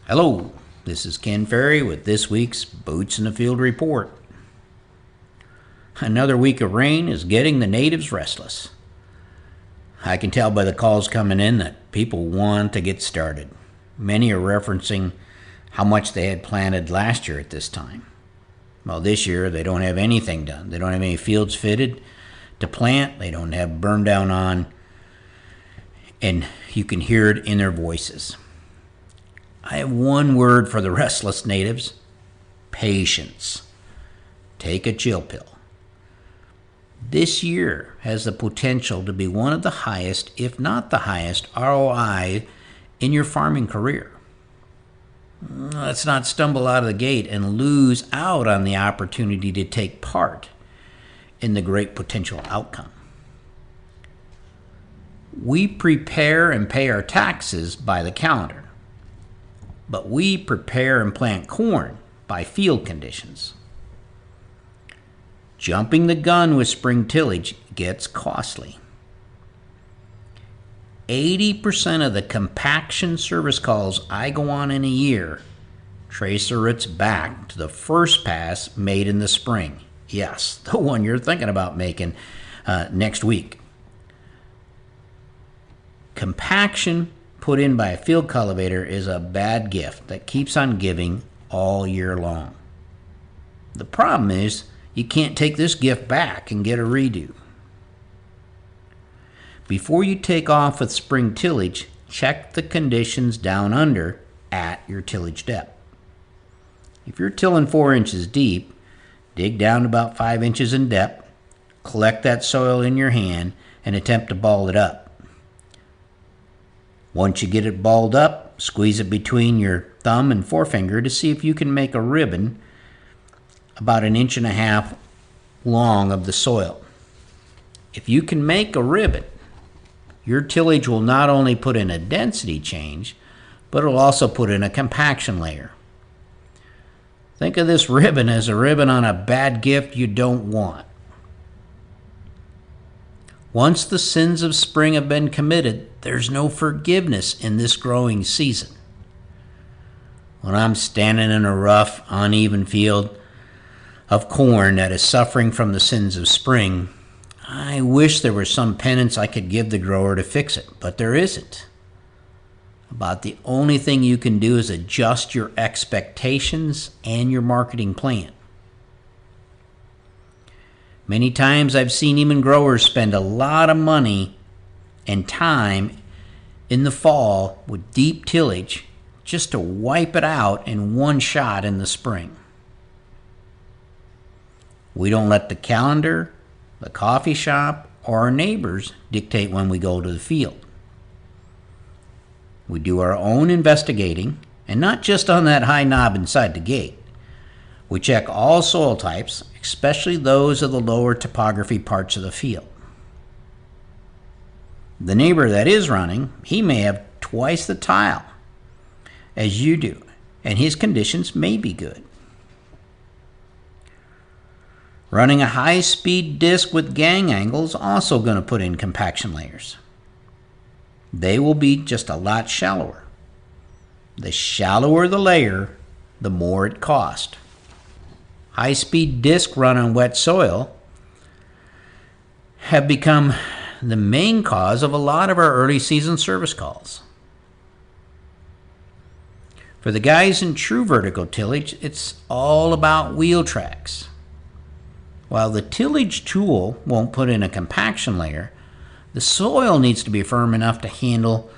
Hello, this is Ken Ferry with this week's Boots in the Field report. Another week of rain is getting the natives restless. I can tell by the calls coming in that people want to get started. Many are referencing how much they had planted last year at this time. Well, this year they don't have anything done. They don't have any fields fitted to plant. They don't have burn down on, and you can hear it in their voices. I have one word for the restless natives: patience. Take a chill pill. This year has the potential to be one of the highest, if not the highest, ROI in your farming career. Let's not stumble out of the gate and lose out on the opportunity to take part in the great potential outcome. We prepare and pay our taxes by the calendar, but we prepare and plant corn by field conditions. Jumping the gun with spring tillage gets costly. 80% of the compaction service calls I go on in a year trace their roots back to the first pass made in the spring. Yes, the one you're thinking about making next week. Compaction put in by a field cultivator is a bad gift that keeps on giving all year long. The problem is you can't take this gift back and get a redo. Before you take off with spring tillage, check the conditions down under at your tillage depth. If you're tilling 4 inches deep, dig down about 5 inches in depth, collect that soil in your hand, and attempt to ball it up. Once you get it balled up, squeeze it between your thumb and forefinger to see if you can make a ribbon about 1.5 inches long of the soil. If you can make a ribbon, your tillage will not only put in a density change, but it'll also put in a compaction layer. Think of this ribbon as a ribbon on a bad gift you don't want. Once the sins of spring have been committed, there's no forgiveness in this growing season. When I'm standing in a rough, uneven field of corn that is suffering from the sins of spring, I wish there was some penance I could give the grower to fix it, but there isn't. About the only thing you can do is adjust your expectations and your marketing plan. Many times I've seen even growers spend a lot of money and time in the fall with deep tillage just to wipe it out in one shot in the spring. We don't let the calendar, the coffee shop, or our neighbors dictate when we go to the field. We do our own investigating, and not just on that high knob inside the gate. We check all soil types, especially those of the lower topography parts of the field. The neighbor that is running, he may have twice the tile as you do, and his conditions may be good. Running a high-speed disc with gang angle is also going to put in compaction layers. They will be just a lot shallower. The shallower the layer, the more it costs. High-speed disc run on wet soil have become the main cause of a lot of our early season service calls. For the guys in true vertical tillage, it's all about wheel tracks. While the tillage tool won't put in a compaction layer, the soil needs to be firm enough to handle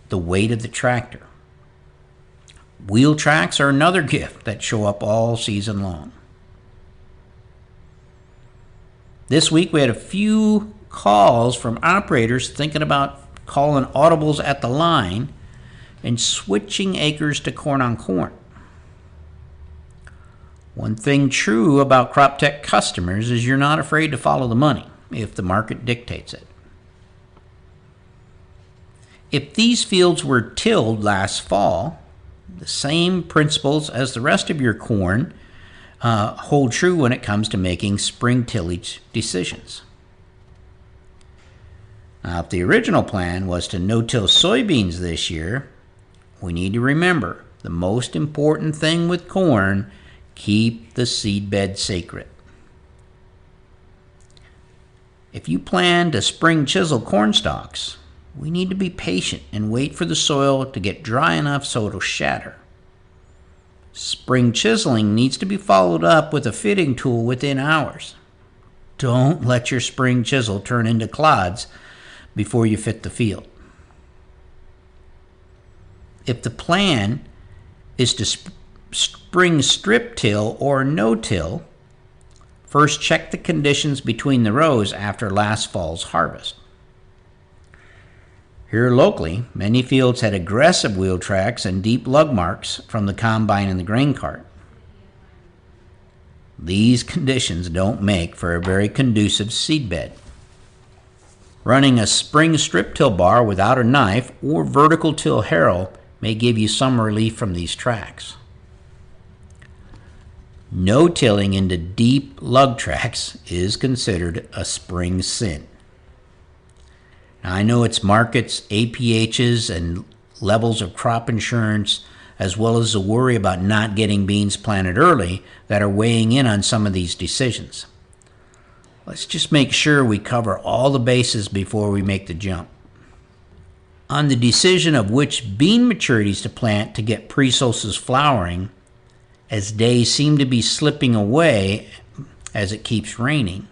the weight of the tractor. Wheel tracks are another gift that show up all season long. This week we had a few calls from operators thinking about calling audibles at the line and switching acres to corn on corn. One thing true about crop tech customers is you're not afraid to follow the money if the market dictates it. If these fields were tilled last fall, the same principles as the rest of your corn hold true when it comes to making spring tillage decisions. Now, if the original plan was to no-till soybeans this year, we need to remember the most important thing with corn, keep the seedbed sacred. If you plan to spring chisel corn stalks, we need to be patient and wait for the soil to get dry enough so it'll shatter. Spring chiseling needs to be followed up with a fitting tool within hours. Don't let your spring chisel turn into clods before you fit the field. If the plan is to spring strip till or no-till, first check the conditions between the rows after last fall's harvest. Here locally, many fields had aggressive wheel tracks and deep lug marks from the combine and the grain cart. These conditions don't make for a very conducive seedbed. Running a spring strip till bar without a knife or vertical till harrow may give you some relief from these tracks. No-tilling into deep lug tracks is considered a spring sin. Now, I know it's markets, APHs, and levels of crop insurance, as well as the worry about not getting beans planted early, that are weighing in on some of these decisions. Let's just make sure we cover all the bases before we make the jump. On the decision of which bean maturities to plant to get pre-solstice flowering, as days seem to be slipping away as it keeps raining,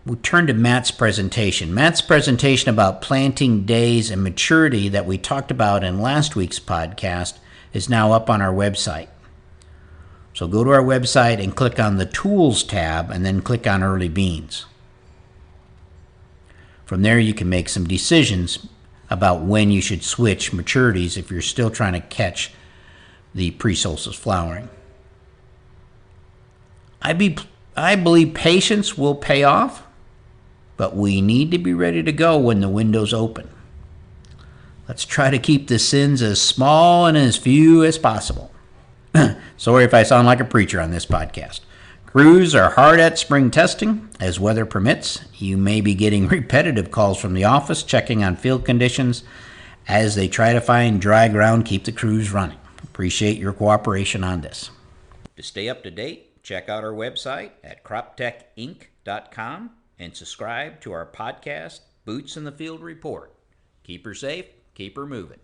we turn to Matt's presentation. Matt's presentation about planting days and maturity that we talked about in last week's podcast is now up on our website. So go to our website and click on the Tools tab and then click on Early Beans. From there you can make some decisions about when you should switch maturities if you're still trying to catch the pre-solstice flowering. I believe patience will pay off, but we need to be ready to go when the window's open. Let's try to keep the sins as small and as few as possible. Sorry if I sound like a preacher on this podcast. Crews are hard at spring testing. As weather permits, you may be getting repetitive calls from the office checking on field conditions as they try to find dry ground, keep the crews running. Appreciate your cooperation on this. To stay up to date, check out our website at croptechinc.com and subscribe to our podcast, Boots in the Field Report. Keep her safe, keep her moving.